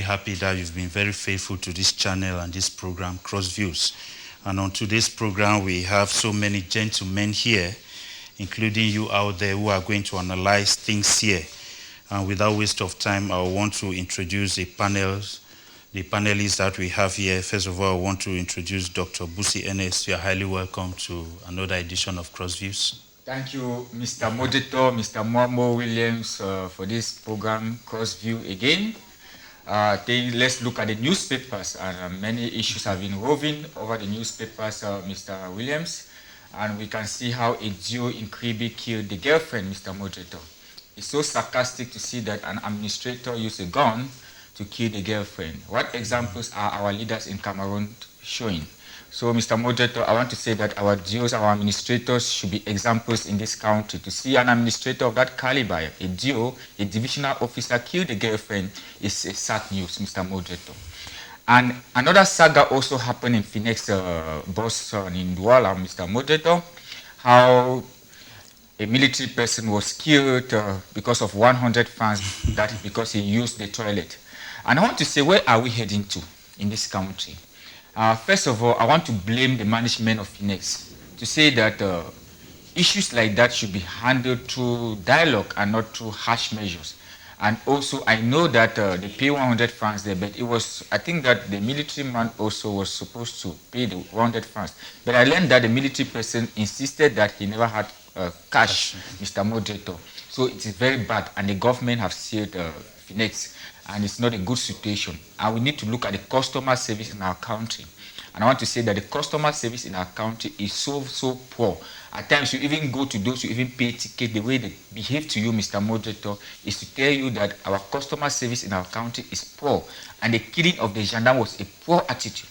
happy that you've been very faithful to this channel and this program, Crossviews. And on today's program, we have so many gentlemen here, including you out there, who are going to analyze things here. And without waste of time, I want to introduce the panelists that we have here. First of all, I want to introduce Dr. Busi Enes. You are highly welcome to another edition of Crossviews. Thank you, Mr. Moderator, Mr. Mwambo Williams, for this program, Crossview again. Let's look at the newspapers, and many issues have been woven over the newspapers, Mr. Williams, and we can see how a duo in Kribi killed the girlfriend, Mr. Moderator. It's so sarcastic to see that an administrator used a gun to kill the girlfriend. What examples are our leaders in Cameroon showing? So, Mr. Moderator, I want to say that our DOs, our administrators should be examples in this country. To see an administrator of that caliber, a DO, a divisional officer, kill the girlfriend is a sad news, Mr. Moderator. And another saga also happened in Phoenix, Boston, in Douala, Mr. Moderator, how a military person was killed because of 100 fans, because he used the toilet. And I want to say, where are we heading to in this country? First of all, I want to blame the management of Phoenix to say that issues like that should be handled through dialogue and not through harsh measures. And also, I know that they pay 100 francs there, but I think that the military man also was supposed to pay the 100 francs. But I learned that the military person insisted that he never had cash, Mr. Moderator. So it is very bad, and the government have sealed Phoenix, and it's not a good situation. And we need to look at the customer service in our country. And I want to say that the customer service in our country is so poor. At times, you even go to those who even pay ticket, the way they behave to you, Mr. Moderator, is to tell you that our customer service in our country is poor. And the killing of the Gerndame was a poor attitude.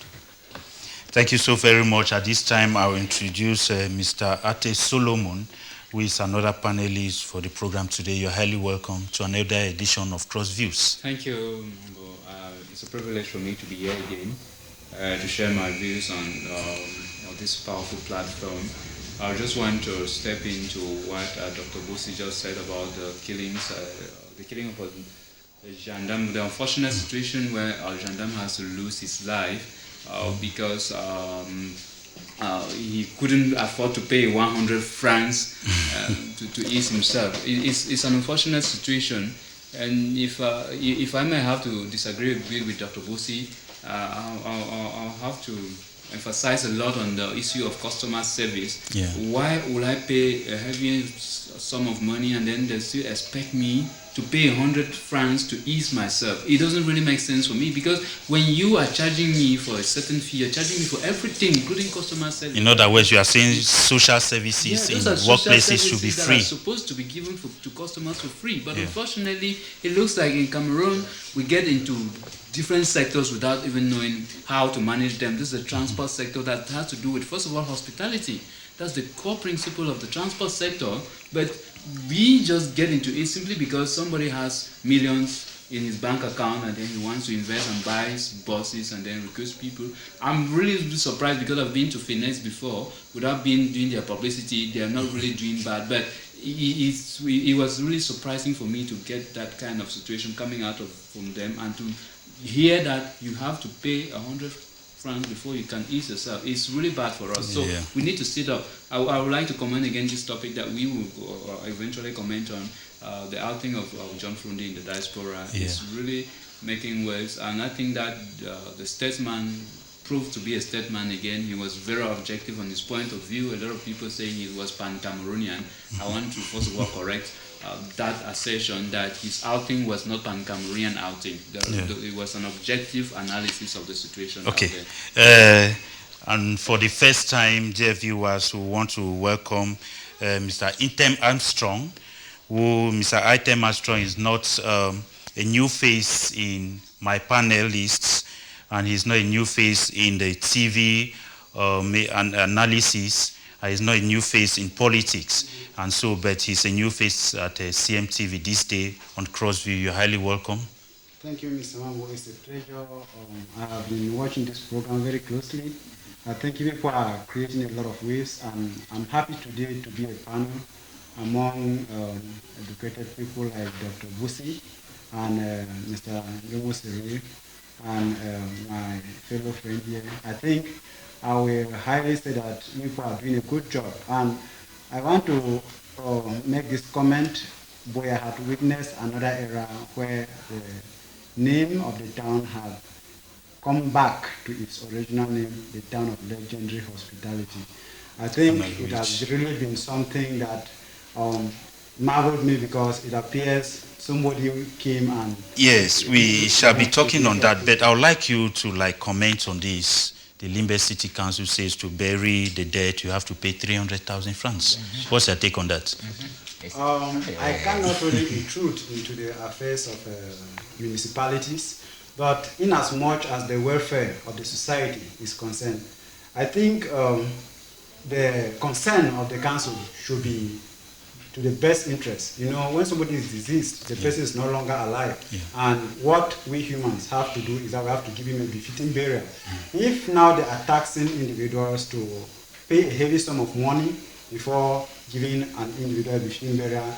Thank you so very much. At this time, I'll introduce Mr. Ate Solomon, who is another panelist for the program today. You're highly welcome to another edition of Crossviews. Thank you, Mambo. It's a privilege for me to be here again to share my views on this powerful platform. I just want to step into what Dr. Busi just said about the killing of Gerndame, the unfortunate situation where Gerndame has to lose his life because he couldn't afford to pay 100 francs to ease himself. It's an unfortunate situation, and if I may have to disagree with Dr. Busi, I'll have to emphasize a lot on the issue of customer service. Yeah. Why would I pay a heavy sum of money and then they still expect me to pay 100 francs to ease myself? It doesn't really make sense for me, because when you are charging me for a certain fee, you're charging me for everything, including customer service. In other words, you are saying social services in workplaces should be free. That are supposed to be given to customers for free. But unfortunately, it looks like in Cameroon, we get into different sectors without even knowing how to manage them. This is a transport sector that has to do with, first of all, hospitality. That's the core principle of the transport sector. But we just get into it simply because somebody has millions in his bank account and then he wants to invest and buys buses and then recruits people. I'm really surprised, because I've been to Finesse before without doing their publicity. They are not really doing bad, but it was really surprising for me to get that kind of situation coming out from them, and to hear that you have to pay 100 francs before you can ease yourself. It's really bad for us. So we need to sit up. I would like to comment again this topic that we will eventually comment on, the outing of John Fru Ndi in the diaspora. Is really making waves, and I think that the statesman proved to be a statesman again. He was very objective on his point of view. A lot of people saying he was pan-Cameroonian. I want to first of all correct that assertion that his outing was not pan-Cameroonian outing. It was an objective analysis of the situation. Okay. And for the first time, dear viewers, who want to welcome Mr. Item Armstrong, who Mr. Item Armstrong is not a new face in my panelists, and he's not a new face in the TV analysis. He's not a new face in politics, and so, but he's a new face at CMTV this day on Crossview. You're highly welcome. Thank you, Mr. Mambo. It's a pleasure. I have been watching this program very closely. Thank you for creating a lot of waves, and I'm happy today to be a panel among educated people like Dr. Busi and Mr. Siri, and my fellow friend here. I think I will highly say that you are doing a good job. And I want to make this comment. We had witnessed another era where the name of the town had come back to its original name, the town of legendary hospitality. I think it has really been something that marveled me, because it appears somebody came and... Yes, we shall be talking on that, but I would like you to comment on this. The Limbe City Council says to bury the dead, you have to pay 300,000 francs. What's your take on that? I cannot really intrude into the affairs of municipalities, but in as much as the welfare of the society is concerned, I think the concern of the council should be to the best interest. You know, when somebody is deceased, the person is no longer alive. And what we humans have to do is that we have to give him a befitting burial. If now they are taxing individuals to pay a heavy sum of money before giving an individual a befitting burial,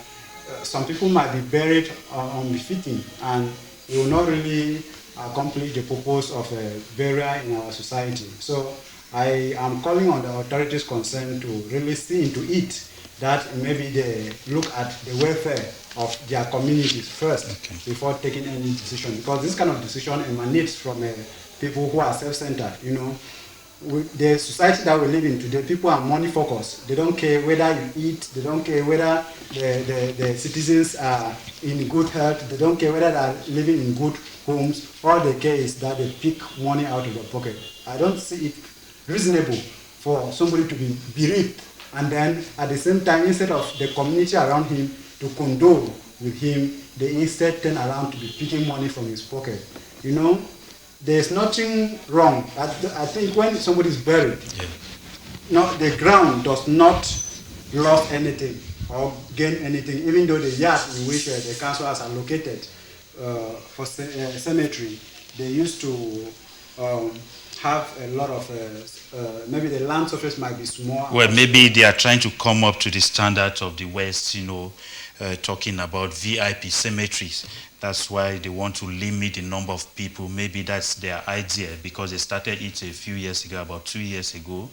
some people might be buried unbefitting, and it will not really accomplish the purpose of a burial in our society. So I am calling on the authorities concerned to really see into it, that maybe they look at the welfare of their communities first before taking any decision, because this kind of decision emanates from people who are self-centered. You know, the society that we live in today, people are money focused. They don't care whether you eat, they don't care whether the citizens are in good health, they don't care whether they are living in good homes. All they care is that they pick money out of their pocket. I don't see it reasonable for somebody to be bereaved, and then at the same time, instead of the community around him to condole with him, they instead turn around to be picking money from his pocket. You know, there's nothing wrong. I think when somebody is buried, no, the ground does not lose anything or gain anything, even though the yard in which the council has allocated for cemetery, they used to have a lot of, maybe the land surface might be small. Well, maybe they are trying to come up to the standards of the West, you know, talking about VIP cemeteries. That's why they want to limit the number of people. Maybe that's their idea, because they started it a few years ago, about 2 years ago,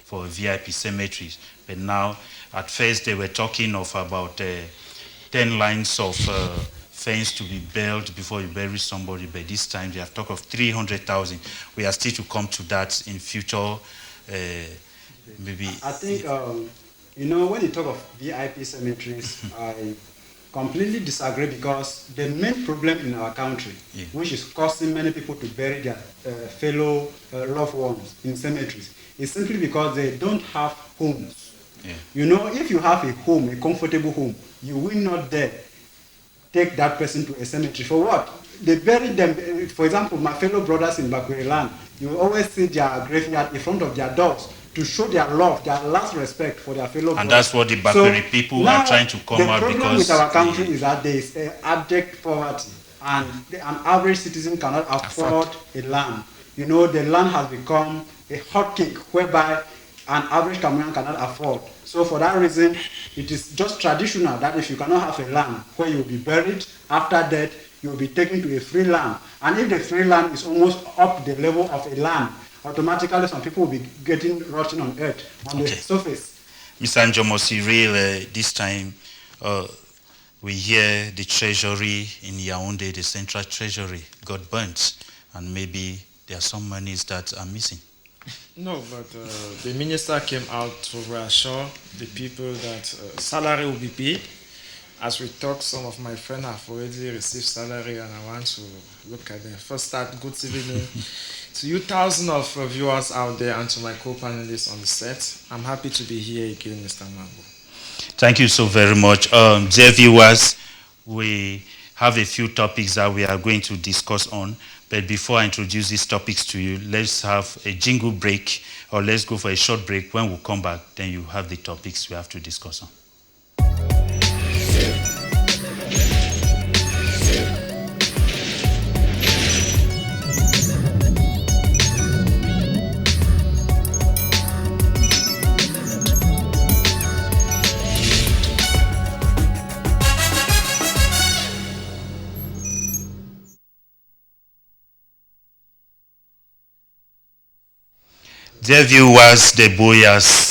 for VIP cemeteries. But now, at first, they were talking of about 10 lines of fence to be built before you bury somebody, but this time they have talked of 300,000. We are still to come to that in future, maybe. I think, you know, when you talk of VIP cemeteries, I completely disagree, because the main problem in our country, which is causing many people to bury their fellow loved ones in cemeteries, is simply because they don't have homes. You know, if you have a home, a comfortable home, you will not dare take that person to a cemetery. For what? They bury them. For example, my fellow brothers in Bakweri land, you will always see their graveyard in front of their doors to show their love, their last respect for their fellow brothers. And that's what the Bakweri people are trying to come out, because the problem with our country is that there is abject poverty, and an average citizen cannot afford a land. You know, the land has become a hotcake whereby an average Cameroonian cannot afford. So for that reason, it is just traditional that if you cannot have a land where you will be buried, after death, you will be taken to a free land. And if the free land is almost up the level of a land, automatically some people will be getting rotting on earth, on the surface. Mr. Njomosiril, this time we hear the treasury in Yaoundé, the central treasury, got burnt, and maybe there are some monies that are missing. No, but the minister came out to reassure the people that salary will be paid. As we talk, some of my friends have already received salary, and I want to look at them. First start, good evening to you, thousands of viewers out there, and to my co-panelists on the set. I'm happy to be here again, Mr. Mambo. Thank you so very much. Dear viewers, we have a few topics that we are going to discuss on. But before I introduce these topics to you, let's have a jingle break, or let's go for a short break. When we come back, then you have the topics we have to discuss on. Dear viewers, the boy has